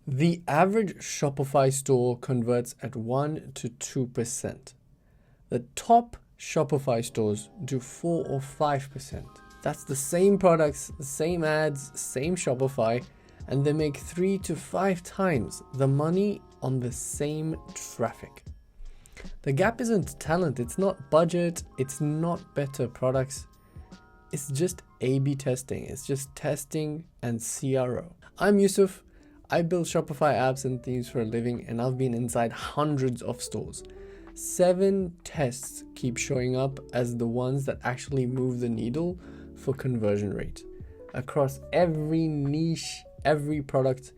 The average Shopify store converts at 1 to 2%. The top Shopify stores do 4 or 5%. That's the same products, the same ads, same Shopify, and they make 3 to 5 times the money on the same traffic. The gap isn't talent, it's not budget, it's not better products. It's just A/B testing. It's just testing and CRO. I'm Yusuf. I build Shopify apps and themes for a living, and I've been inside hundreds of stores. 7 tests keep showing up as the ones that actually move the needle for conversion rate across every niche, every product,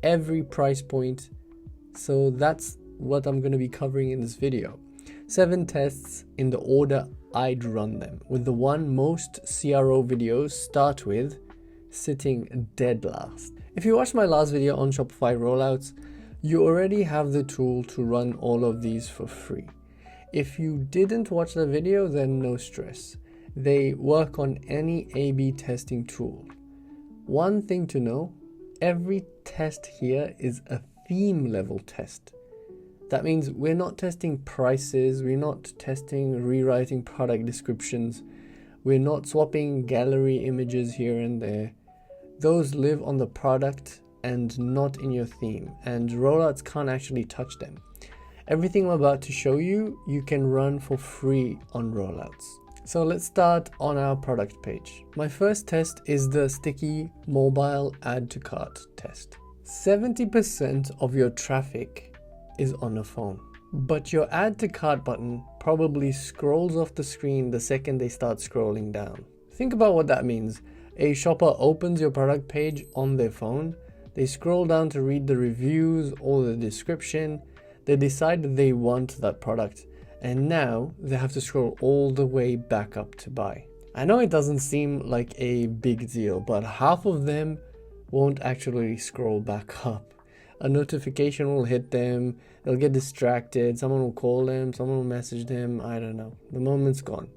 every price point. So that's what I'm going to be covering in this video. 7 tests in the order I'd run them, with the one most CRO videos start with sitting dead last. If you watched my last video on Shopify Rollouts, you already have the tool to run all of these for free. If you didn't watch the video, then no stress. They work on any A/B testing tool. One thing to know, every test here is a theme level test. That means we're not testing prices, we're not testing rewriting product descriptions, we're not swapping gallery images here and there. Those live on the product and not in your theme, and rollouts can't actually touch them. Everything I'm about to show you, you can run for free on rollouts. So let's start on our product page. My first test is the sticky mobile add to cart test. 70% of your traffic is on a phone, but your add to cart button probably scrolls off the screen the second they start scrolling down. Think about what that means. A shopper opens your product page on their phone, they scroll down to read the reviews or the description, they decide that they want that product, and now they have to scroll all the way back up to buy. I know it doesn't seem like a big deal, but half of them won't actually scroll back up. A notification will hit them, they'll get distracted, someone will call them, someone will message them, I don't know. The moment's gone.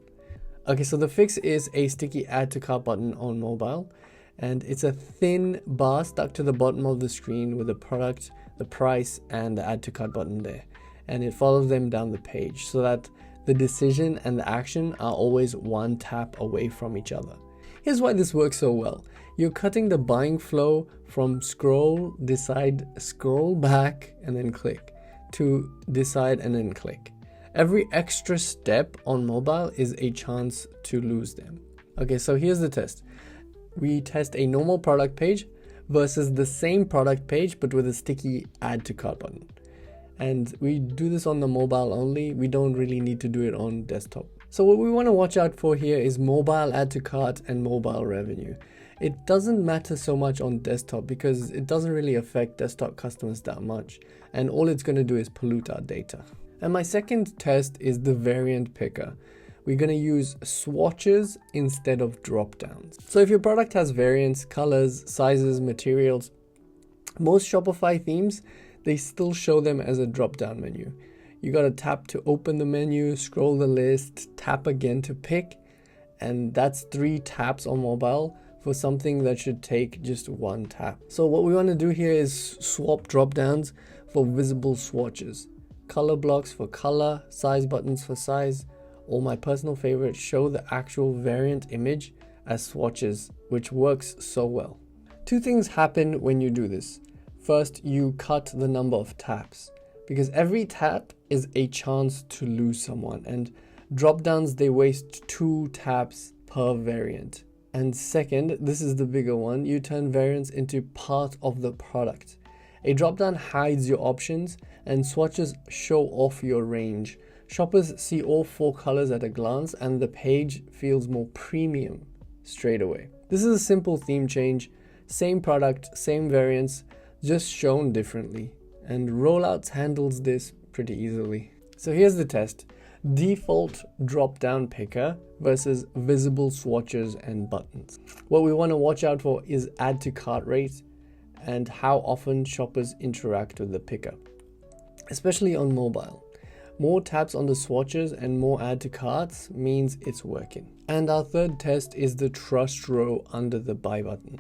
Okay, so the fix is a sticky add to cart button on mobile, and it's a thin bar stuck to the bottom of the screen with the product, the price, and the add to cart button there. And it follows them down the page so that the decision and the action are always one tap away from each other. Here's why this works so well. You're cutting the buying flow from scroll, decide, scroll back, and then click, to decide and then click. Every extra step on mobile is a chance to lose them. Okay, so here's the test. We test a normal product page versus the same product page but with a sticky add to cart button. And we do this on the mobile only. We don't really need to do it on desktop. So what we want to watch out for here is mobile add to cart and mobile revenue. It doesn't matter so much on desktop because it doesn't really affect desktop customers that much, and all it's going to do is pollute our data. And my second test is the variant picker. We're going to use swatches instead of dropdowns. So if your product has variants, colors, sizes, materials, most Shopify themes, they still show them as a drop-down menu. You got to tap to open the menu, scroll the list, tap again to pick, and that's 3 taps on mobile for something that should take just 1 tap. So what we want to do here is swap drop-downs for visible swatches, color blocks for color, size buttons for size, or my personal favorite, show the actual variant image as swatches, which works so well. 2 things happen when you do this. First, you cut the number of taps, because every tap is a chance to lose someone, and drop-downs, they waste 2 taps per variant. And second, this is the bigger one, you turn variants into part of the product. A drop-down hides your options and swatches show off your range. Shoppers see all 4 colors at a glance and the page feels more premium straight away. This is a simple theme change, same product, same variants, just shown differently. And Rollouts handles this pretty easily. So here's the test. Default drop-down picker versus visible swatches and buttons. What we want to watch out for is add to cart rate and how often shoppers interact with the picker, especially on mobile. More taps on the swatches and more add to carts means it's working. And our third test is the trust row under the buy button.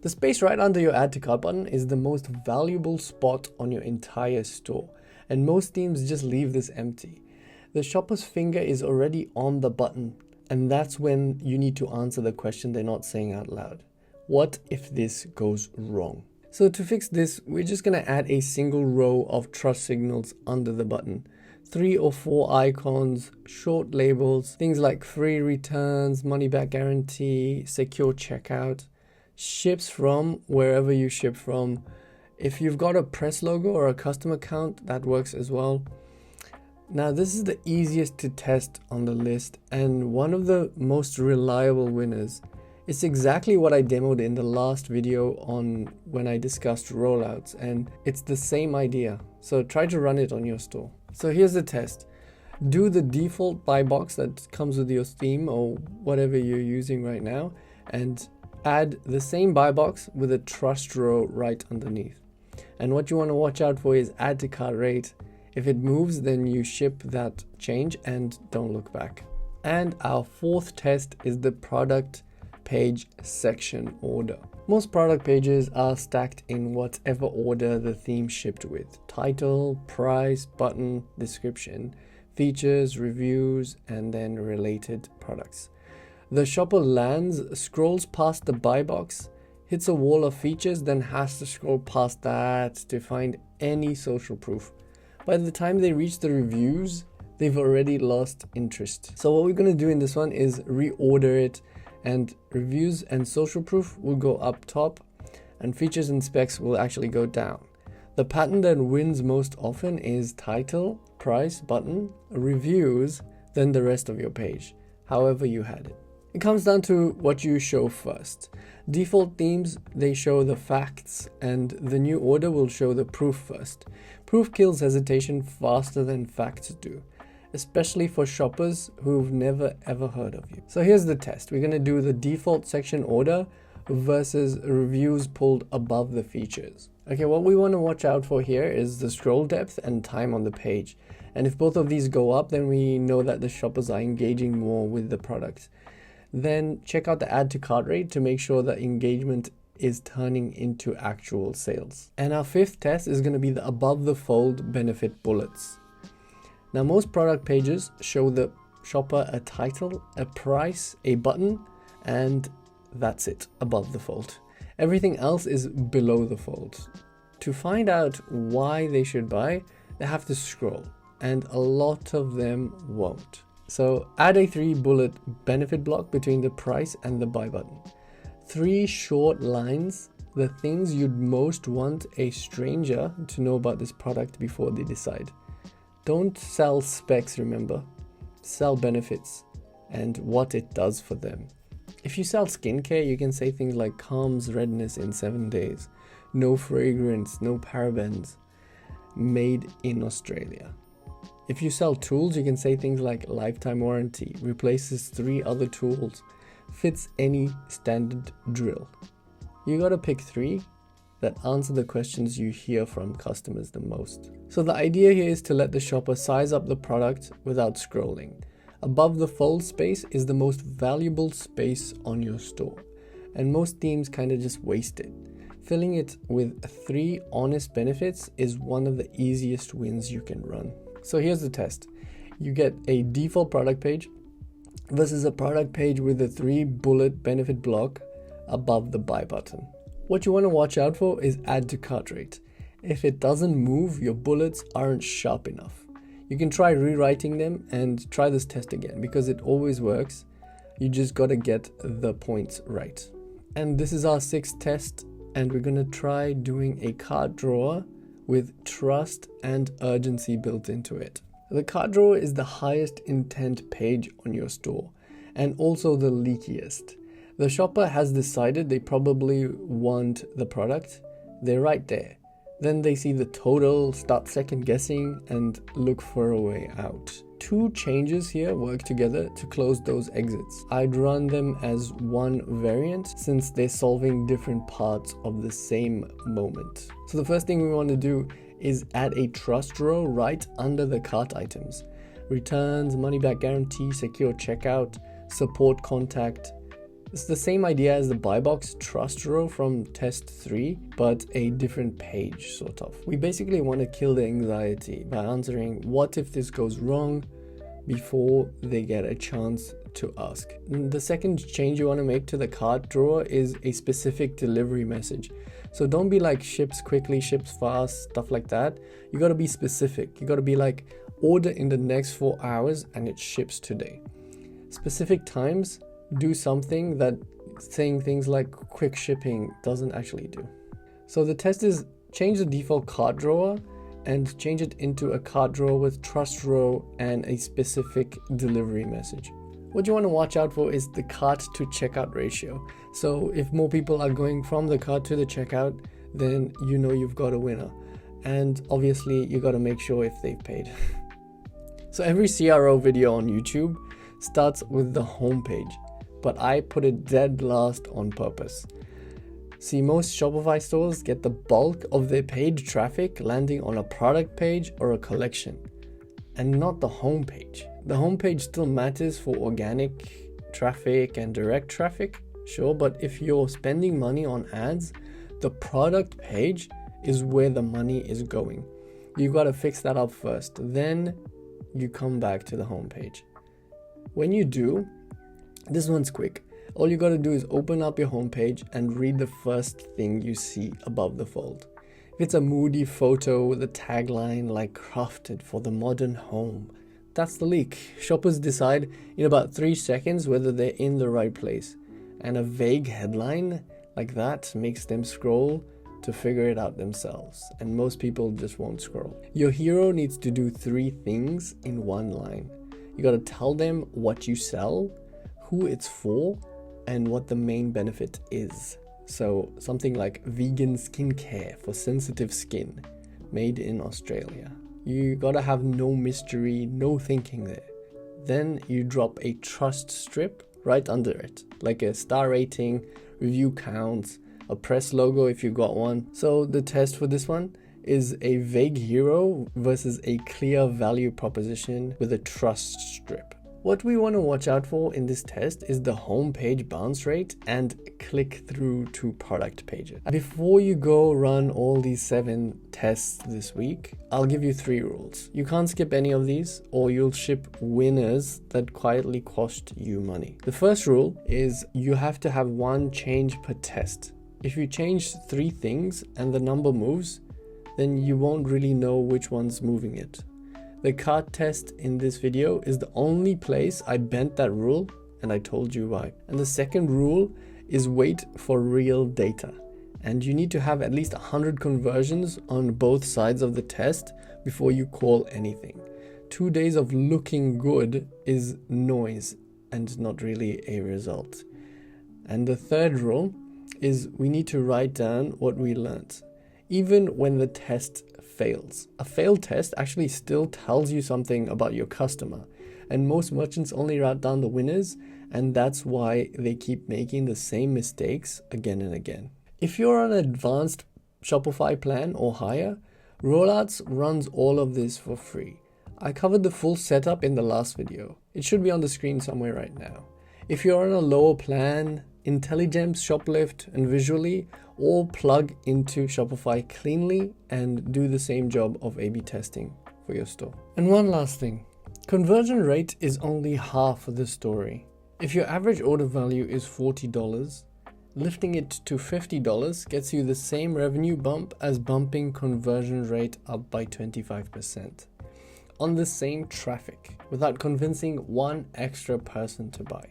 The space right under your add to cart button is the most valuable spot on your entire store, and most themes just leave this empty. The shopper's finger is already on the button, and that's when you need to answer the question they're not saying out loud. What if this goes wrong? So to fix this, we're just going to add a single row of trust signals under the button. 3 or 4 icons, short labels, things like free returns, money back guarantee, secure checkout, ships from wherever you ship from. If you've got a press logo or a custom account, that works as well. Now this is the easiest to test on the list and one of the most reliable winners. It's exactly what I demoed in the last video on when I discussed rollouts, and it's the same idea. So try to run it on your store. So here's the test. Do the default buy box that comes with your theme or whatever you're using right now, and add the same buy box with a trust row right underneath. And what you want to watch out for is add to cart rate. If it moves, then you ship that change and don't look back. And our fourth test is the product page section order. Most product pages are stacked in whatever order the theme shipped with: title, price, button, description, features, reviews, and then related products. The shopper lands, scrolls past the buy box, hits a wall of features, then has to scroll past that to find any social proof. By the time they reach the reviews, they've already lost interest. So what we're going to do in this one is reorder it, and reviews and social proof will go up top and features and specs will actually go down. The pattern that wins most often is title, price, button, reviews, then the rest of your page, however you had it. It comes down to what you show first. Default themes, they show the facts, and the new order will show the proof first. Proof kills hesitation faster than facts do, especially for shoppers who've never ever heard of you. So here's the test. We're going to do the default section order versus reviews pulled above the features. Okay, what we want to watch out for here is the scroll depth and time on the page. And if both of these go up, then we know that the shoppers are engaging more with the product. Then check out the add to cart rate to make sure that engagement is turning into actual sales. And our fifth test is going to be the above the fold benefit bullets. Now most product pages show the shopper a title, a price, a button, and that's it, above the fold. Everything else is below the fold. To find out why they should buy, they have to scroll, and a lot of them won't. So add a 3-bullet benefit block between the price and the buy button. 3 short lines, the things you'd most want a stranger to know about this product before they decide. Don't sell specs, remember. Sell benefits and what it does for them. If you sell skincare, you can say things like calms redness in 7 days, no fragrance, no parabens, made in Australia. If you sell tools, you can say things like lifetime warranty, replaces 3 other tools, fits any standard drill. You gotta pick 3 that answer the questions you hear from customers the most. So the idea here is to let the shopper size up the product without scrolling. Above the fold space is the most valuable space on your store, and most themes kind of just waste it. Filling it with 3 honest benefits is one of the easiest wins you can run. So here's the test. You get a default product page versus a product page with a 3-bullet benefit block above the buy button. What you want to watch out for is add to cart rate. If it doesn't move, your bullets aren't sharp enough. You can try rewriting them and try this test again because it always works. You just got to get the points right. And this is our 6th test, and we're going to try doing a cart drawer with trust and urgency built into it. The cart drawer is the highest intent page on your store and also the leakiest. The shopper has decided they probably want the product. They're right there. Then they see the total, start second guessing, and look for a way out. 2 changes here work together to close those exits. I'd run them as one variant since they're solving different parts of the same moment. So the first thing we want to do is add a trust row right under the cart items. Returns, money back guarantee, secure checkout, support contact. It's the same idea as the buy box trust row from test 3, but a different page sort of. We basically want to kill the anxiety by answering what if this goes wrong before they get a chance to ask. The second change you want to make to the cart drawer is a specific delivery message. So don't be like ships quickly, ships fast, stuff like that. You got to be specific. You got to be like order in the next 4 hours and it ships today. Specific times do something that saying things like quick shipping doesn't actually do. So the test is change the default cart drawer and change it into a cart drawer with trust row and a specific delivery message. What you want to watch out for is the cart to checkout ratio. So if more people are going from the cart to the checkout, then you know you've got a winner. And obviously you got to make sure if they've paid. So every CRO video on YouTube starts with the homepage, but I put it dead last on purpose. See, most Shopify stores get the bulk of their paid traffic landing on a product page or a collection, and not the homepage. The homepage still matters for organic traffic and direct traffic, sure, but if you're spending money on ads, the product page is where the money is going. You got to fix that up first, then you come back to the homepage. When you do, this one's quick. All you got to do is open up your homepage and read the first thing you see above the fold. If it's a moody photo with a tagline like crafted for the modern home, that's the leak. Shoppers decide in about 3 seconds whether they're in the right place. And a vague headline like that makes them scroll to figure it out themselves. And most people just won't scroll. Your hero needs to do 3 things in one line. You got to tell them what you sell, who it's for, and what the main benefit is. So something like vegan skincare for sensitive skin, made in Australia. You gotta have no mystery, no thinking there. Then you drop a trust strip right under it, like a star rating, review counts, a press logo if you got one. So the test for this one is a vague hero versus a clear value proposition with a trust strip. What we want to watch out for in this test is the homepage bounce rate and click through to product pages. Before you go run all these 7 tests this week, I'll give you 3 rules. You can't skip any of these or you'll ship winners that quietly cost you money. The first rule is you have to have 1 change per test. If you change 3 things and the number moves, then you won't really know which one's moving it. The cart test in this video is the only place I bent that rule, and I told you why. And the second rule is wait for real data. And you need to have at least 100 conversions on both sides of the test before you call anything. 2 days of looking good is noise and not really a result. And the third rule is we need to write down what we learned, even when the test fails. A failed test actually still tells you something about your customer, and most merchants only write down the winners, and that's why they keep making the same mistakes again and again. If you're on an advanced Shopify plan or higher, Rollouts runs all of this for free. I covered the full setup in the last video. It should be on the screen somewhere right now. If you're on a lower plan, Intelligems, Shoplift, and Visually all plug into Shopify cleanly and do the same job of A/B testing for your store. And one last thing, conversion rate is only half of the story. If your average order value is $40, lifting it to $50 gets you the same revenue bump as bumping conversion rate up by 25% on the same traffic without convincing one extra person to buy.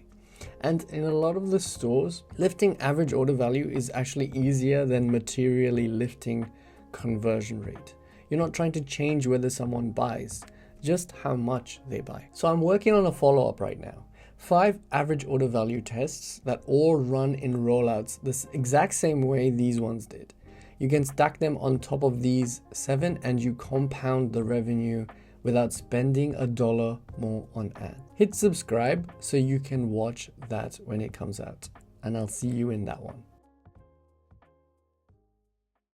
And in a lot of the stores, lifting average order value is actually easier than materially lifting conversion rate. You're not trying to change whether someone buys, just how much they buy. So I'm working on a follow-up right now. 5 average order value tests that all run in rollouts the exact same way these ones did. You can stack them on top of these 7 and you compound the revenue without spending $1 more on ad. Hit subscribe so you can watch that when it comes out, and I'll see you in that one.